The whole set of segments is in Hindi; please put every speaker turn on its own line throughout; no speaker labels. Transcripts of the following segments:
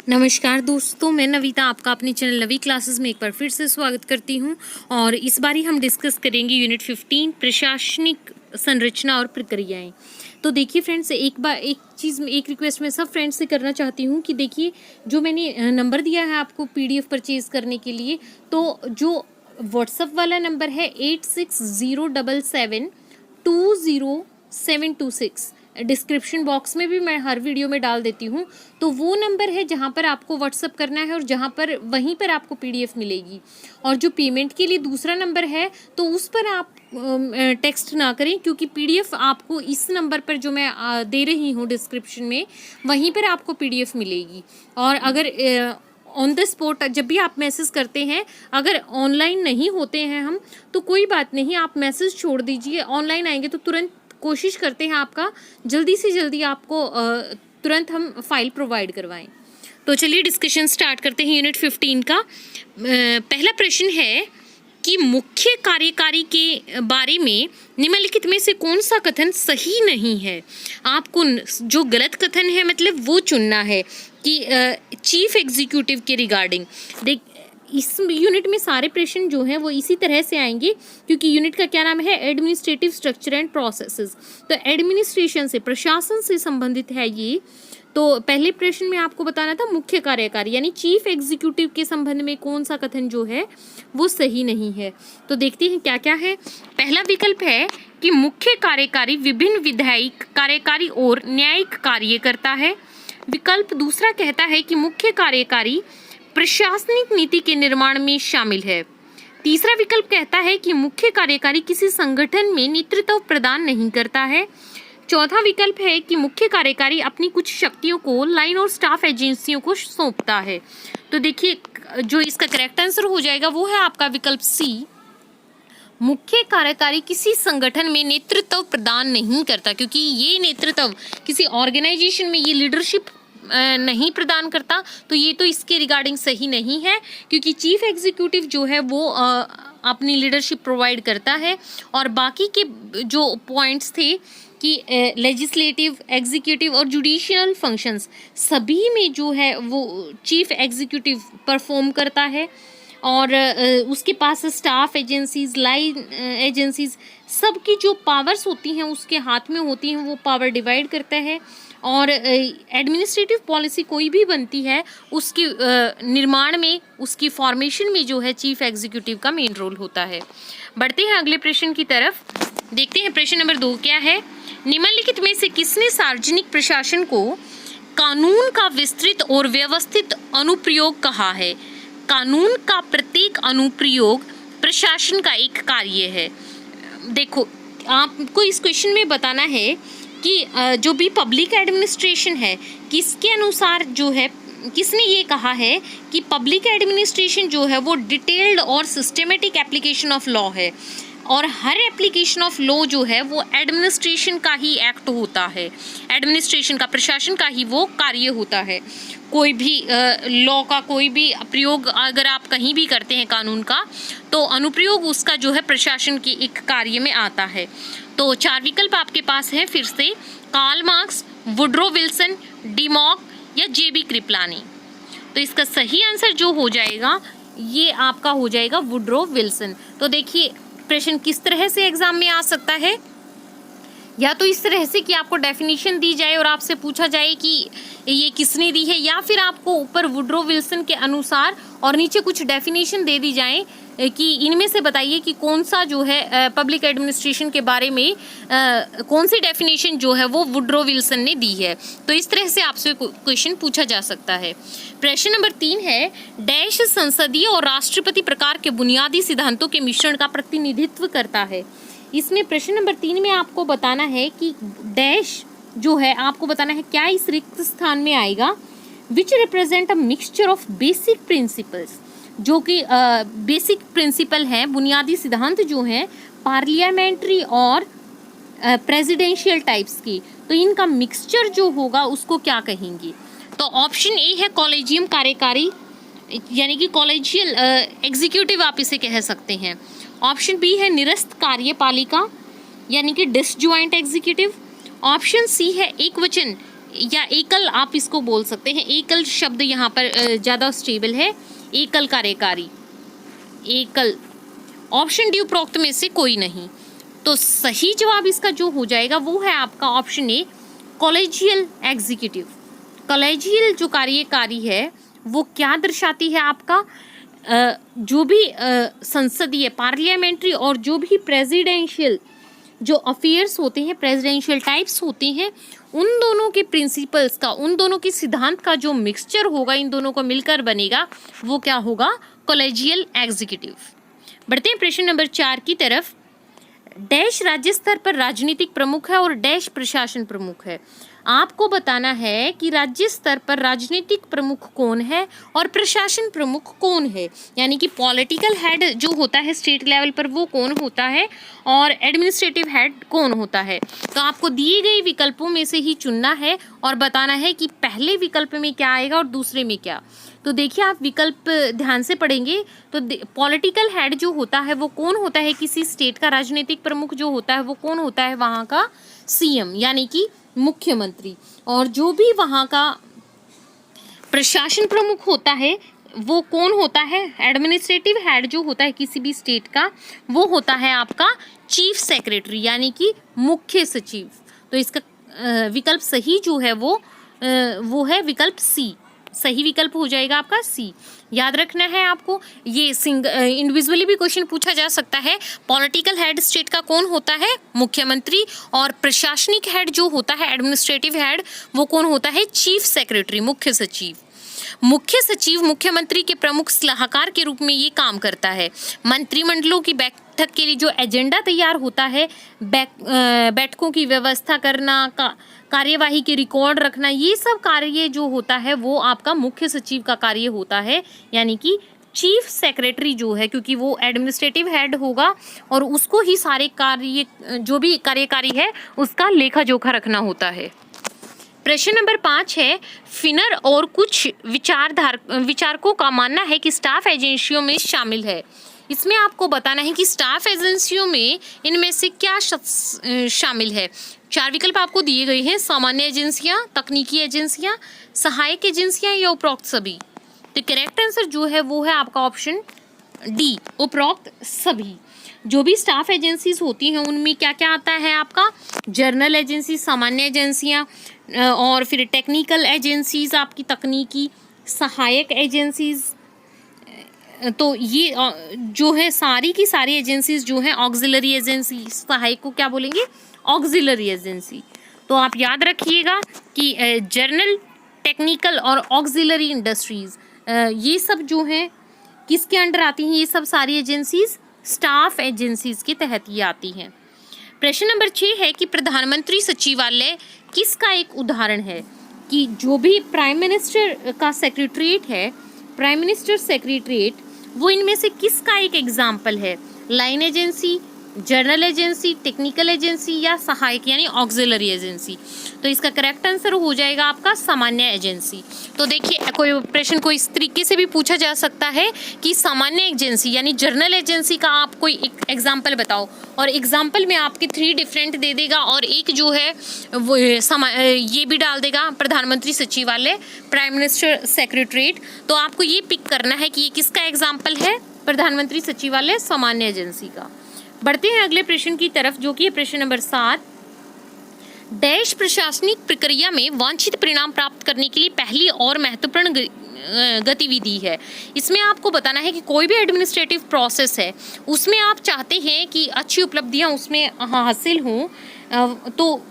नमस्कार दोस्तों, मैं नविता आपका अपने चैनल नवी क्लासेस में एक बार फिर से स्वागत करती हूं। और इस बारी हम डिस्कस करेंगे यूनिट 15 प्रशासनिक संरचना और प्रक्रियाएं। तो देखिए फ्रेंड्स, एक रिक्वेस्ट मैं सब फ्रेंड्स से करना चाहती हूं कि देखिए, जो मैंने नंबर दिया है आपको पीडीएफ परचेज करने के लिए, तो जो व्हाट्सएप वाला नंबर है 8607720726, डिस्क्रिप्शन बॉक्स में भी मैं हर वीडियो में डाल देती हूँ। तो वो नंबर है जहाँ पर आपको व्हाट्सअप करना है और जहाँ पर वहीं पर आपको पीडीएफ मिलेगी। और जो पेमेंट के लिए दूसरा नंबर है, तो उस पर आप टेक्स्ट ना करें, क्योंकि पीडीएफ आपको इस नंबर पर जो मैं दे रही हूँ डिस्क्रिप्शन में, वहीं पर आपको पीडीएफ मिलेगी। और अगर ऑन द स्पॉट जब भी आप मैसेज करते हैं, अगर ऑनलाइन नहीं होते हैं हम, तो कोई बात नहीं, आप मैसेज छोड़ दीजिए। ऑनलाइन आएंगे तो तुरंत कोशिश करते हैं आपका जल्दी से जल्दी आपको तुरंत हम फाइल प्रोवाइड करवाएं। तो चलिए डिस्कशन स्टार्ट करते हैं यूनिट 15 का। पहला प्रश्न है कि मुख्य कार्यकारी के बारे में निम्नलिखित में से कौन सा कथन सही नहीं है। आपको जो गलत कथन है मतलब वो चुनना है कि चीफ एग्जीक्यूटिव के रिगार्डिंग। इस यूनिट में सारे प्रश्न जो हैं वो इसी तरह से आएंगे, क्योंकि यूनिट का क्या नाम है, एडमिनिस्ट्रेटिव स्ट्रक्चर एंड प्रोसेसेस। तो एडमिनिस्ट्रेशन से, प्रशासन से संबंधित है ये। तो पहले प्रश्न में आपको बताना था मुख्य कार्यकारी यानी चीफ एग्जीक्यूटिव के संबंध में कौन सा कथन जो है वो सही नहीं है। तो देखते हैं क्या क्या है। पहला विकल्प है कि मुख्य कार्यकारी विभिन्न विधायिक, कार्यकारी और न्यायिक कार्य करता है। विकल्प दूसरा कहता है कि मुख्य कार्यकारी प्रशासनिक नीति के निर्माण में शामिल है। तीसरा विकल्प कहता है कि मुख्य कार्यकारी किसी संगठन में नेतृत्व प्रदान नहीं करता है। चौथा विकल्प है कि मुख्य कार्यकारी अपनी कुछ शक्तियों को लाइन और स्टाफ एजेंसियों को सौंपता है। तो देखिए, जो इसका करेक्ट आंसर हो जाएगा वो है आपका विकल्प सी, मुख्य कार्यकारी किसी संगठन में नेतृत्व प्रदान नहीं करता, क्योंकि ये नेतृत्व किसी ऑर्गेनाइजेशन में ये लीडरशिप नहीं प्रदान करता। तो ये तो इसके रिगार्डिंग सही नहीं है, क्योंकि चीफ एग्जीक्यूटिव जो है वो अपनी लीडरशिप प्रोवाइड करता है। और बाकी के जो पॉइंट्स थे कि लेजिस्लेटिव, एग्जीक्यूटिव और जुडिशियल फंक्शंस, सभी में जो है वो चीफ एग्जीक्यूटिव परफॉर्म करता है। और उसके पास स्टाफ एजेंसीज, लाइन एजेंसीज, सबकी जो पावर्स होती हैं उसके हाथ में होती हैं, वो पावर डिवाइड करता है। और एडमिनिस्ट्रेटिव पॉलिसी कोई भी बनती है उसके निर्माण में, उसकी फॉर्मेशन में जो है चीफ एग्जीक्यूटिव का मेन रोल होता है। बढ़ते हैं अगले प्रश्न की तरफ। देखते हैं प्रश्न नंबर 2 क्या है। निम्नलिखित में से किसने सार्वजनिक प्रशासन को कानून का विस्तृत और व्यवस्थित अनुप्रयोग कहा है। कानून का प्रत्येक अनुप्रयोग प्रशासन का एक कार्य है। देखो, आपको इस क्वेश्चन में बताना है कि जो भी पब्लिक एडमिनिस्ट्रेशन है, किसके अनुसार जो है, किसने ये कहा है कि पब्लिक एडमिनिस्ट्रेशन जो है वो डिटेल्ड और सिस्टमेटिक एप्लीकेशन ऑफ लॉ है। और हर एप्लीकेशन ऑफ लॉ जो है वो एडमिनिस्ट्रेशन का ही एक्ट होता है, एडमिनिस्ट्रेशन का, प्रशासन का ही वो कार्य होता है। कोई भी लॉ का कोई भी प्रयोग अगर आप कहीं भी करते हैं कानून का, तो अनुप्रयोग उसका जो है प्रशासन के एक कार्य में आता है। तो 4 विकल्प आपके पास है फिर से, Karl Marx, Woodrow Wilson, Dimock या जेबी कृपलानी। तो इसका सही आंसर जो हो जाएगा ये आपका हो जाएगा वुड्रो विल्सन। तो देखिए, प्रश्न किस तरह से एग्जाम में आ सकता है, या तो इस तरह से कि आपको डेफिनेशन दी जाए और आपसे पूछा जाए कि ये किसने दी है, या फिर आपको ऊपर वुड्रो विल्सन के अनुसार और नीचे कुछ डेफिनेशन दे दी जाए कि इनमें से बताइए कि कौन सा जो है पब्लिक एडमिनिस्ट्रेशन के बारे में कौन सी डेफिनेशन जो है वो वुड्रो विल्सन ने दी है। तो इस तरह से आपसे क्वेश्चन पूछा जा सकता है। प्रश्न नंबर 3 है, डैश संसदीय और राष्ट्रपति प्रकार के बुनियादी सिद्धांतों के मिश्रण का प्रतिनिधित्व करता है। इसमें प्रश्न नंबर 3 में आपको बताना है कि डैश जो है, आपको बताना है क्या इस रिक्त स्थान में आएगा, which represent a mixture of basic principles, जो कि बेसिक प्रिंसिपल हैं, बुनियादी सिद्धांत जो हैं पार्लियामेंट्री और प्रेसिडेंशियल टाइप्स की। तो इनका मिक्सचर जो होगा उसको क्या कहेंगे। तो ऑप्शन ए है कॉलेजियम कार्यकारी, यानी कि कॉलेजियल एग्जीक्यूटिव आप इसे कह सकते हैं। ऑप्शन बी है निरस्त कार्यपालिका, यानी कि डिसजॉइंट एग्जीक्यूटिव। ऑप्शन सी है एक वचन या एकल आप इसको बोल सकते हैं। एकल शब्द यहाँ पर ज़्यादा स्टेबल है। एकल कार्यकारी, एकल। ऑप्शन डी उपरोक्त में से कोई नहीं। तो सही जवाब इसका जो हो जाएगा वो है आपका ऑप्शन ए, कॉलेजियल एग्जीक्यूटिव। कॉलेजियल जो कार्यकारी है वो क्या दर्शाती है आपका, जो भी संसदीय पार्लियामेंट्री और जो भी प्रेसिडेंशियल जो अफेयर्स होते हैं, प्रेसिडेंशियल टाइप्स होते हैं, उन दोनों के प्रिंसिपल्स का, उन दोनों के सिद्धांत का जो मिक्सचर होगा, इन दोनों को मिलकर बनेगा, वो क्या होगा, कॉलेजियल एग्जीक्यूटिव। बढ़ते हैं प्रश्न नंबर 4 की तरफ। डैश राज्य स्तर पर राजनीतिक प्रमुख है और डैश प्रशासन प्रमुख है। आपको बताना है कि राज्य स्तर पर राजनीतिक प्रमुख कौन है और प्रशासन प्रमुख कौन है, यानी कि पॉलिटिकल हेड जो होता है स्टेट लेवल पर वो कौन होता है और एडमिनिस्ट्रेटिव हेड कौन होता है। तो आपको दिए गए विकल्पों में से ही चुनना है और बताना है कि पहले विकल्प में क्या आएगा और दूसरे में क्या। तो देखिए, आप विकल्प ध्यान से पढ़ेंगे तो पॉलिटिकल हेड जो होता है वो कौन होता है, किसी स्टेट का राजनीतिक प्रमुख जो होता है वो कौन होता है, वहाँ का सीएम यानी कि मुख्यमंत्री। और जो भी वहाँ का प्रशासन प्रमुख होता है वो कौन होता है, एडमिनिस्ट्रेटिव हेड जो होता है किसी भी स्टेट का, वो होता है आपका चीफ सेक्रेटरी यानी कि मुख्य सचिव। तो इसका विकल्प सही जो है वो है विकल्प सी। सही विकल्प हो जाएगा आपका सी। याद रखना है आपको, ये इंडिविजुअली भी क्वेश्चन पूछा जा सकता है। पॉलिटिकल हेड स्टेट का कौन होता है, मुख्यमंत्री, और प्रशासनिक हेड जो होता है एडमिनिस्ट्रेटिव हेड वो कौन होता है, चीफ सेक्रेटरी, मुख्य सचिव। मुख्य सचिव मुख्यमंत्री के प्रमुख सलाहकार के रूप में ये काम करता है। मंत्रिमंडलों की बैठक के लिए जो एजेंडा तैयार होता है, बैठकों की व्यवस्था करना, कार्यवाही के रिकॉर्ड रखना, ये सब कार्य जो होता है वो आपका मुख्य सचिव का कार्य होता है, यानी कि चीफ सेक्रेटरी जो है, क्योंकि वो एडमिनिस्ट्रेटिव हेड होगा और उसको ही सारे कार्य जो भी कार्यकारी है उसका लेखा जोखा रखना होता है। प्रश्न नंबर 5 है, फिनर और कुछ विचारकों का मानना है कि स्टाफ एजेंसियों में शामिल है। इसमें आपको बताना है कि स्टाफ एजेंसियों में इनमें से क्या शामिल है। 4 विकल्प आपको दिए गए हैं, सामान्य एजेंसियां, तकनीकी एजेंसियां, सहायक एजेंसियां या उपरोक्त सभी। तो करेक्ट आंसर जो है वो है आपका ऑप्शन डी, उपरोक्त सभी। जो भी स्टाफ एजेंसीज होती हैं उनमें क्या क्या आता है आपका, जर्नल एजेंसी, सामान्य एजेंसियां, और फिर टेक्निकल एजेंसीज आपकी तकनीकी, सहायक एजेंसीज। तो ये जो है सारी की सारी एजेंसीज जो हैं ऑक्सिलरी एजेंसी, सहायक को क्या बोलेंगे, ऑक्सिलरी एजेंसी। तो आप याद रखिएगा कि जर्नल, टेक्निकल और ऑक्सिलरी इंडस्ट्रीज ये सब जो हैं किसके अंडर आती हैं, ये सब सारी एजेंसीज स्टाफ एजेंसीज के तहत ही आती हैं। प्रश्न नंबर 6 है कि प्रधानमंत्री सचिवालय किसका एक उदाहरण है, कि जो भी प्राइम मिनिस्टर का सेक्रेटरीट है, प्राइम मिनिस्टर सेक्रेटरीट, वो इनमें से किसका एक एग्जाम्पल है, line agency, journal agency, technical agency या सहायक यानी ऑक्सिलरी एजेंसी। तो इसका करेक्ट आंसर हो जाएगा आपका सामान्य एजेंसी। तो देखिए, कोई प्रश्न को इस तरीके से भी पूछा जा सकता है कि सामान्य एजेंसी यानी जर्नल एजेंसी का आप कोई एक एग्जाम्पल बताओ, और एग्जाम्पल में आपके 3 डिफरेंट दे देगा और एक जो है वो ये भी डाल देगा प्रधानमंत्री सचिवालय, प्राइम मिनिस्टर सेक्रेटरीट। तो आपको ये पिक करना है कि ये किसका एग्जाम्पल है, प्रधानमंत्री सचिवालय, सामान्य एजेंसी का। बढ़ते हैं अगले प्रश्न की तरफ, जो कि है प्रश्न नंबर 7। डैश प्रशासनिक प्रक्रिया में वांछित परिणाम प्राप्त करने के लिए पहली और महत्वपूर्ण गतिविधि है। इसमें आपको बताना है कि कोई भी एडमिनिस्ट्रेटिव प्रोसेस है उसमें आप चाहते हैं कि अच्छी उपलब्धियां उसमें हासिल हों, तो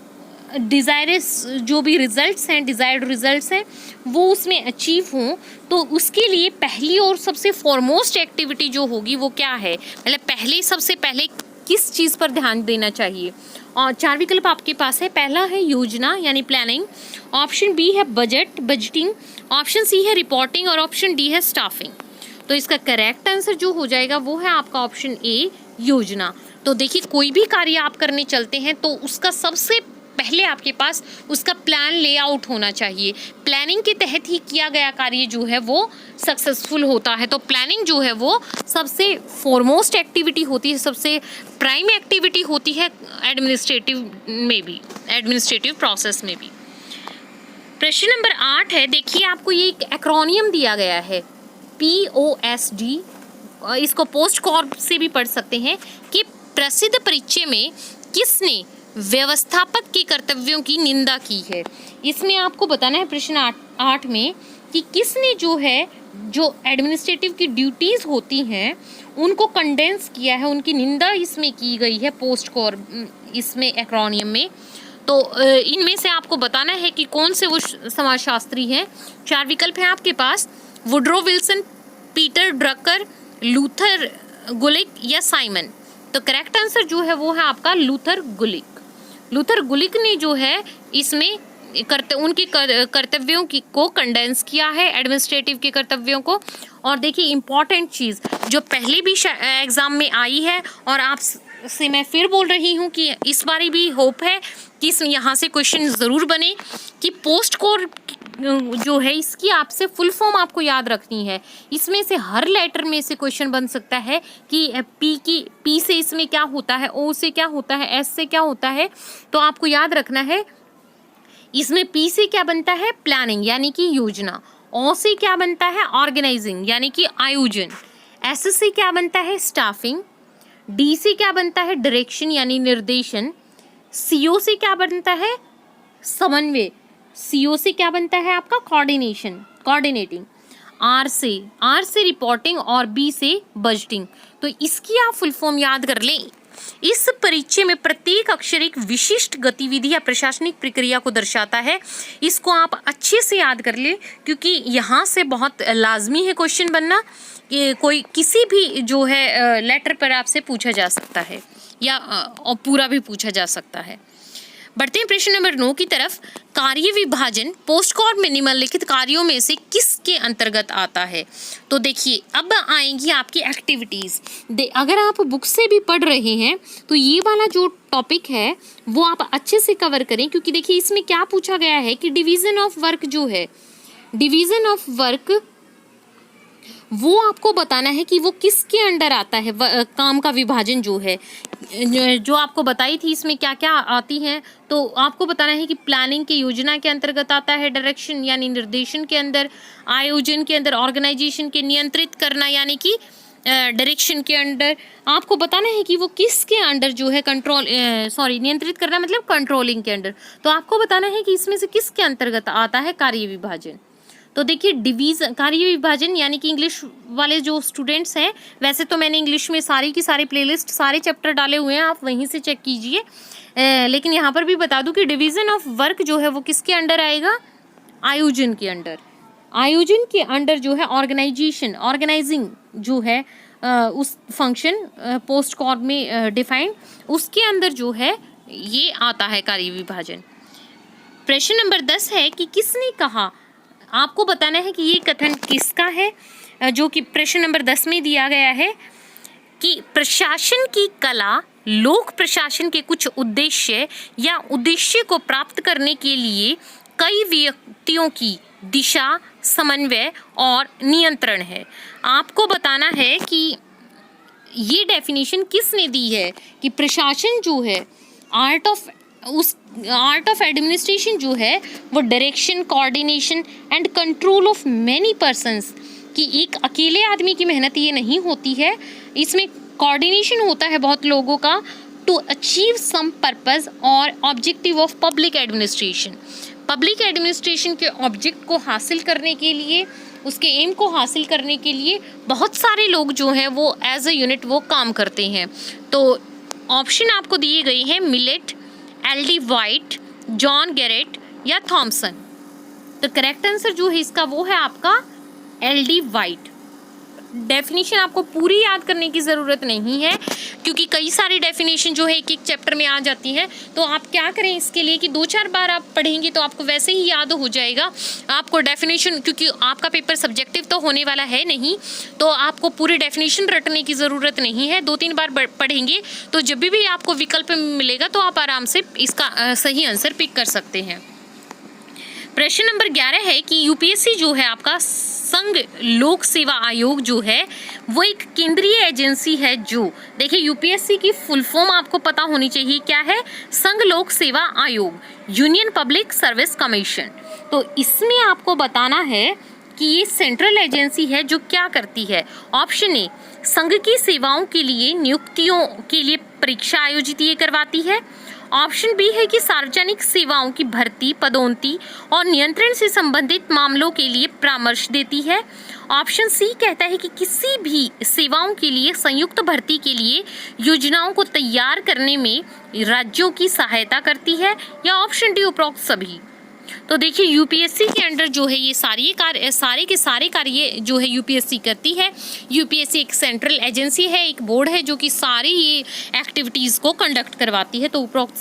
डिज़ायरस जो भी रिजल्ट्स हैं, डिज़ायर्ड रिजल्ट्स हैं, वो उसमें अचीव हों। तो उसके लिए पहली और सबसे फॉरमोस्ट एक्टिविटी जो होगी वो क्या है, मतलब सबसे पहले किस चीज़ पर ध्यान देना चाहिए। और 4 विकल्प आपके पास है। पहला है योजना यानी प्लानिंग, ऑप्शन बी है बजटिंग, ऑप्शन सी है रिपोर्टिंग और ऑप्शन डी है स्टाफिंग। तो इसका करेक्ट आंसर जो हो जाएगा वो है आपका ऑप्शन ए, योजना। तो देखिए, कोई भी कार्य आप करने चलते हैं तो उसका सबसे पहले आपके पास उसका प्लान लेआउट होना चाहिए। प्लानिंग के तहत ही किया गया कार्य जो है वो सक्सेसफुल होता है। तो प्लानिंग जो है वो सबसे फॉरमोस्ट एक्टिविटी होती है, सबसे प्राइम एक्टिविटी होती है एडमिनिस्ट्रेटिव में भी, एडमिनिस्ट्रेटिव प्रोसेस में भी। प्रश्न नंबर 8 है, देखिए आपको ये एक एक्रोनियम दिया गया है POSD, इसको पोस्ट कॉर्प से भी पढ़ सकते हैं, कि प्रसिद्ध परिचय में किसने व्यवस्थापक के कर्तव्यों की निंदा की है। इसमें आपको बताना है प्रश्न 8 में कि किसने जो है जो एडमिनिस्ट्रेटिव की ड्यूटीज़ होती हैं उनको कंडेंस किया है, उनकी निंदा इसमें की गई है पोस्ट कॉर्प इसमें एक्रोनियम में। तो इनमें से आपको बताना है कि कौन से वो समाजशास्त्री हैं। 4 विकल्प हैं आपके पास, Woodrow Wilson, Peter Drucker, Luther Gulick या साइमन। तो करेक्ट आंसर जो है वो है आपका लूथर गुलिक। लूथर गुलिक ने जो है इसमें उनके कर्तव्यों को कंडेंस किया है, एडमिनिस्ट्रेटिव के कर्तव्यों को। और देखिए इम्पॉर्टेंट चीज़ जो पहले भी एग्ज़ाम में आई है और आप से मैं फिर बोल रही हूँ कि इस बारी भी होप है कि यहाँ से क्वेश्चन ज़रूर बने, कि पोस्ट कॉर्प जो है इसकी आपसे फुल फॉर्म आपको याद रखनी है। इसमें से हर लेटर में से क्वेश्चन बन सकता है कि पी से इसमें क्या होता है, ओ से क्या होता है, एस से क्या होता है। तो आपको याद रखना है इसमें पी से क्या बनता है, प्लानिंग यानी कि योजना, ओ से क्या बनता है, ऑर्गेनाइजिंग यानी कि आयोजन, एस से क्या बनता है, स्टाफिंग, डी से क्या बनता है, डायरेक्शन यानी निर्देशन, सीओ से क्या बनता है, समन्वय, सीओ से क्या बनता है आपका, कोऑर्डिनेटिंग, आर से रिपोर्टिंग और बी से बजटिंग। तो इसकी आप फुल फॉर्म याद कर लें। इस परिचय में प्रत्येक अक्षर एक विशिष्ट गतिविधि या प्रशासनिक प्रक्रिया को दर्शाता है। इसको आप अच्छे से याद कर लें क्योंकि यहाँ से बहुत लाजमी है क्वेश्चन बनना। कोई किसी भी जो है लेटर पर आपसे पूछा जा सकता है या पूरा भी पूछा जा सकता है। बढ़ते हैं प्रश्न नंबर 9 की तरफ। कार्य विभाजन पोस्ट कॉर्प में निम्नलिखित कार्यों में से किसके अंतर्गत आता है। तो देखिए अब आएंगी आपकी एक्टिविटीज़। अगर आप बुक से भी पढ़ रहे हैं तो ये वाला जो टॉपिक है वो आप अच्छे से कवर करें, क्योंकि देखिए इसमें क्या पूछा गया है कि डिवीज़न ऑफ वर्क जो है, डिवीज़न ऑफ वर्क वो आपको बताना है कि वो किसके अंडर आता है। काम का विभाजन जो है, जो आपको बताई थी इसमें क्या क्या आती हैं, तो आपको बताना है कि प्लानिंग की योजना के अंतर्गत आता है, डायरेक्शन यानी निर्देशन के अंदर, आयोजन के अंदर, ऑर्गेनाइजेशन के नियंत्रित करना यानी कि डायरेक्शन के अंडर। आपको बताना है कि वो किसके अंडर जो है नियंत्रित करना मतलब कंट्रोलिंग के अंडर। तो आपको बताना है कि इसमें से किसके अंतर्गत आता है कार्य विभाजन। तो देखिए डिवीज़न कार्य विभाजन यानी कि इंग्लिश वाले जो स्टूडेंट्स हैं, वैसे तो मैंने इंग्लिश में सारी की सारी प्लेलिस्ट सारे चैप्टर डाले हुए हैं, आप वहीं से चेक कीजिए। लेकिन यहाँ पर भी बता दूं कि डिवीज़न ऑफ वर्क जो है वो किसके अंडर आएगा, आयोजन के अंडर। आयोजन के अंडर जो है ऑर्गेनाइजिंग जो है उस फंक्शन पोस्ट कॉर्प में डिफाइंड, उसके अंदर जो है ये आता है कार्य विभाजन। प्रश्न नंबर 10 है कि किसने कहा। आपको बताना है कि ये कथन किसका है, जो कि प्रश्न नंबर 10 में दिया गया है कि प्रशासन की कला लोक प्रशासन के कुछ उद्देश्य या उद्देश्य को प्राप्त करने के लिए कई व्यक्तियों की दिशा, समन्वय और नियंत्रण है। आपको बताना है कि ये डेफिनेशन किसने दी है कि प्रशासन जो है आर्ट ऑफ एडमिनिस्ट्रेशन जो है वो direction, coordination and control of many persons कि एक अकेले आदमी की मेहनत ये नहीं होती है, इसमें कोऑर्डिनेशन होता है बहुत लोगों का टू अचीव सम पर्पस और objective of public administration. Public administration के ऑब्जेक्ट को हासिल करने के लिए, उसके एम को हासिल करने के लिए बहुत सारे लोग जो हैं वो एज अ यूनिट वो काम करते हैं। तो ऑप्शन आपको दिए गए हैं millet, LD. White, John Garrett या थॉमसन। तो करेक्ट आंसर जो है इसका वो है आपका एल.डी. वाइट। डेफिनेशन आपको पूरी याद करने की ज़रूरत नहीं है क्योंकि कई सारी डेफिनेशन जो है एक एक चैप्टर में आ जाती हैं। तो आप क्या करें इसके लिए कि 2-4 बार आप पढ़ेंगे तो आपको वैसे ही याद हो जाएगा। आपको डेफिनेशन, क्योंकि आपका पेपर सब्जेक्टिव तो होने वाला है नहीं, तो आपको पूरी डेफिनेशन रटने की ज़रूरत नहीं है। 2-3 बार पढ़ेंगे तो जब भी आपको विकल्प मिलेगा तो आप आराम से इसका सही आंसर पिक कर सकते हैं। प्रश्न नंबर 11 है कि यूपीएससी जो है आपका संघ लोक सेवा आयोग जो है वो एक केंद्रीय एजेंसी है। जो देखिए यूपीएससी की फुल फॉर्म आपको पता होनी चाहिए क्या है, संघ लोक सेवा आयोग, यूनियन पब्लिक सर्विस कमीशन। तो इसमें आपको बताना है कि ये सेंट्रल एजेंसी है जो क्या करती है। ऑप्शन ए, संघ की सेवाओं के लिए नियुक्तियों के लिए परीक्षा आयोजित ये करवाती है। ऑप्शन बी है कि सार्वजनिक सेवाओं की भर्ती, पदोन्नति और नियंत्रण से संबंधित मामलों के लिए परामर्श देती है। ऑप्शन सी कहता है कि किसी भी सेवाओं के लिए संयुक्त भर्ती के लिए योजनाओं को तैयार करने में राज्यों की सहायता करती है। या ऑप्शन डी, उपरोक्त सभी। तो देखिए यूपीएससी के अंडर जो है ये सारे के सारे कार्य जो है यूपीएससी करती है। यूपीएससी एक सेंट्रल एजेंसी है, एक बोर्ड है जो कि सारी ये एक्टिविटीज़ को कंडक्ट करवाती है। तो उपरोक्त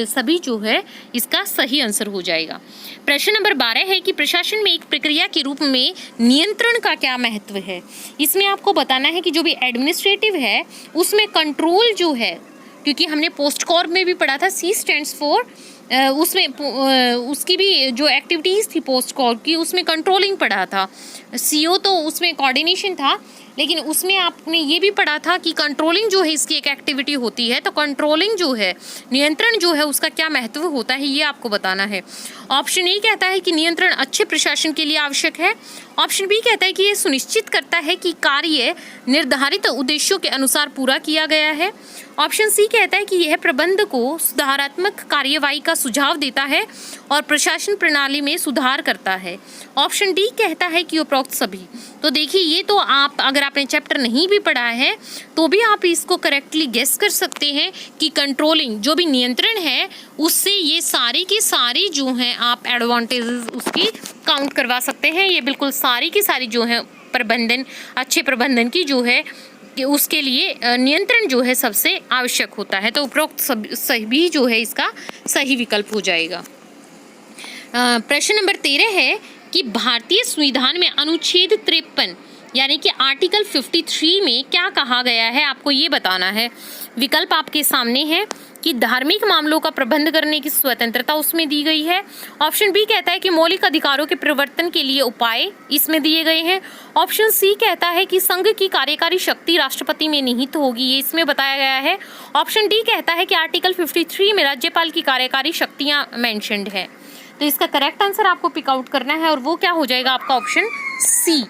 सभी जो है इसका सही आंसर हो जाएगा। प्रश्न नंबर 12 है कि प्रशासन में एक प्रक्रिया के रूप में नियंत्रण का क्या महत्व है। इसमें आपको बताना है कि जो भी एडमिनिस्ट्रेटिव है उसमें कंट्रोल जो है, क्योंकि हमने पोस्ट कॉर्प में भी पढ़ा था, सी स्टैंड्स फॉर, उसमें उसकी भी जो एक्टिविटीज़ थी पोस्ट कॉर्प की उसमें कंट्रोलिंग पढ़ा था। सीओ तो उसमें कोऑर्डिनेशन था, लेकिन उसमें आपने ये भी पढ़ा था कि कंट्रोलिंग जो है इसकी एक एक्टिविटी होती है। तो कंट्रोलिंग जो है, नियंत्रण जो है उसका क्या महत्व होता है ये आपको बताना है। ऑप्शन ए कहता है कि नियंत्रण अच्छे प्रशासन के लिए आवश्यक है। ऑप्शन बी कहता है कि ये सुनिश्चित करता है कि कार्य निर्धारित उद्देश्यों के अनुसार पूरा किया गया है। ऑप्शन सी कहता है कि यह प्रबंध को सुधारात्मक कार्यवाही का सुझाव देता है और प्रशासन प्रणाली में सुधार करता है। ऑप्शन डी कहता है कि उपरोक्त सभी। तो देखिए ये तो आप, अगर आपने चैप्टर नहीं भी पढ़ा है तो भी आप इसको करेक्टली गेस कर सकते हैं कि कंट्रोलिंग जो भी नियंत्रण है उससे ये सारी की सारी जो हैं आप एडवांटेजेस उसकी काउंट करवा सकते हैं। ये बिल्कुल सारी की सारी जो है प्रबंधन, अच्छे प्रबंधन की जो है कि उसके लिए नियंत्रण जो है सबसे आवश्यक होता है। तो उपरोक्त सभी जो है इसका सही विकल्प हो जाएगा। प्रश्न नंबर 13 है कि भारतीय संविधान में अनुच्छेद 53 यानी कि आर्टिकल 53 में क्या कहा गया है, आपको ये बताना है। विकल्प आपके सामने है कि धार्मिक मामलों का प्रबंध करने की स्वतंत्रता उसमें दी गई है। ऑप्शन बी कहता है कि मौलिक अधिकारों के परिवर्तन के लिए उपाय इसमें दिए गए हैं। ऑप्शन सी कहता है कि संघ की कार्यकारी शक्ति राष्ट्रपति में निहित होगी, ये इसमें बताया गया है। ऑप्शन डी कहता है कि आर्टिकल 53 में राज्यपाल की कार्यकारी शक्तियां मेंशन्ड है। तो इसका करेक्ट आंसर आपको पिक आउट करना है और वो क्या हो जाएगा आपका ऑप्शन सी।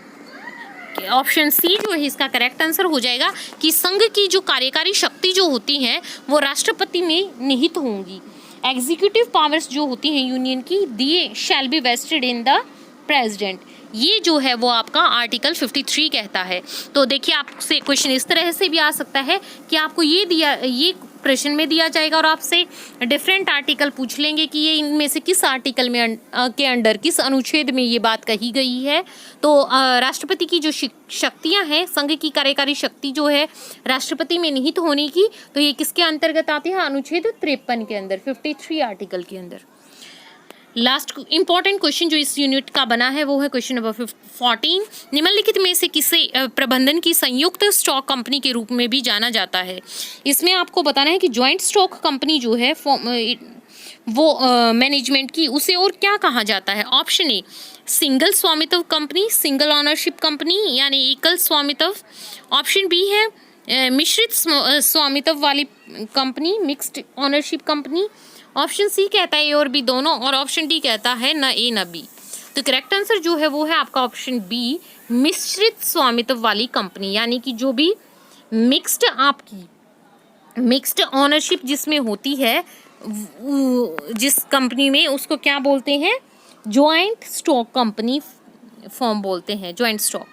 ऑप्शन सी जो है इसका करेक्ट आंसर हो जाएगा कि संघ की जो कार्यकारी शक्ति जो होती हैं वो राष्ट्रपति में निहित होंगी। एग्जीक्यूटिव पावर्स जो होती हैं यूनियन की, दिए shall be vested in the president, ये जो है वो आपका आर्टिकल 53 कहता है। तो देखिए आपसे क्वेश्चन इस तरह से भी आ सकता है कि आपको ये प्रश्न में दिया जाएगा और आपसे डिफरेंट आर्टिकल पूछ लेंगे कि ये इनमें से किस आर्टिकल में के अंडर, किस अनुच्छेद में ये बात कही गई है। तो राष्ट्रपति की जो शक्तियां हैं, संघ की कार्यकारी शक्ति जो है राष्ट्रपति में निहित होने की, तो ये किसके अंतर्गत आती है, अनुच्छेद 53 के अंदर, 53 आर्टिकल के अंदर। लास्ट इंपॉर्टेंट क्वेश्चन जो इस यूनिट का बना है वो है क्वेश्चन नंबर 14। निम्नलिखित में से किसे प्रबंधन की संयुक्त स्टॉक कंपनी के रूप में भी जाना जाता है। इसमें आपको बताना है कि ज्वाइंट स्टॉक कंपनी जो है वो मैनेजमेंट की, उसे और क्या कहा जाता है। ऑप्शन ए सिंगल स्वामित्व कंपनी, सिंगल ऑनरशिप कंपनी यानी एकल स्वामित्व। ऑप्शन बी है मिश्रित स्वामित्व वाली company, mixed ownership company. Option C कहता है ए और बी दोनों, और ऑप्शन डी कहता है न ए न बी। तो करेक्ट आंसर जो है वो है आपका ऑप्शन बी, मिश्रित स्वामित्व वाली कंपनी, यानी कि जो भी मिक्स्ड आपकी मिक्स्ड ऑनरशिप जिसमें होती है, जिस कंपनी में, उसको क्या बोलते हैं, ज्वाइंट स्टॉक कंपनी फॉर्म बोलते हैं, ज्वाइंट स्टॉक।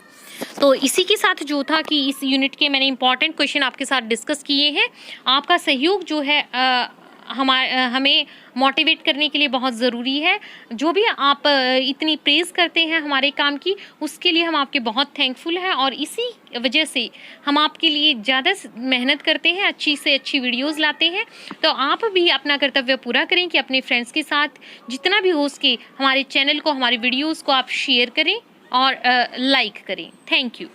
तो इसी के साथ जो था कि इस यूनिट के मैंने इंपॉर्टेंट क्वेश्चन आपके साथ डिस्कस किए हैं। आपका सहयोग जो है हमें मोटिवेट करने के लिए बहुत ज़रूरी है। जो भी आप इतनी प्रेज़ करते हैं हमारे काम की, उसके लिए हम आपके बहुत थैंकफुल हैं और इसी वजह से हम आपके लिए ज़्यादा मेहनत करते हैं, अच्छी से अच्छी वीडियोस लाते हैं। तो आप भी अपना कर्तव्य पूरा करें कि अपने फ्रेंड्स के साथ जितना भी हो सके हमारे चैनल को, हमारे वीडियोज़ को आप शेयर करें और लाइक करें। Thank you.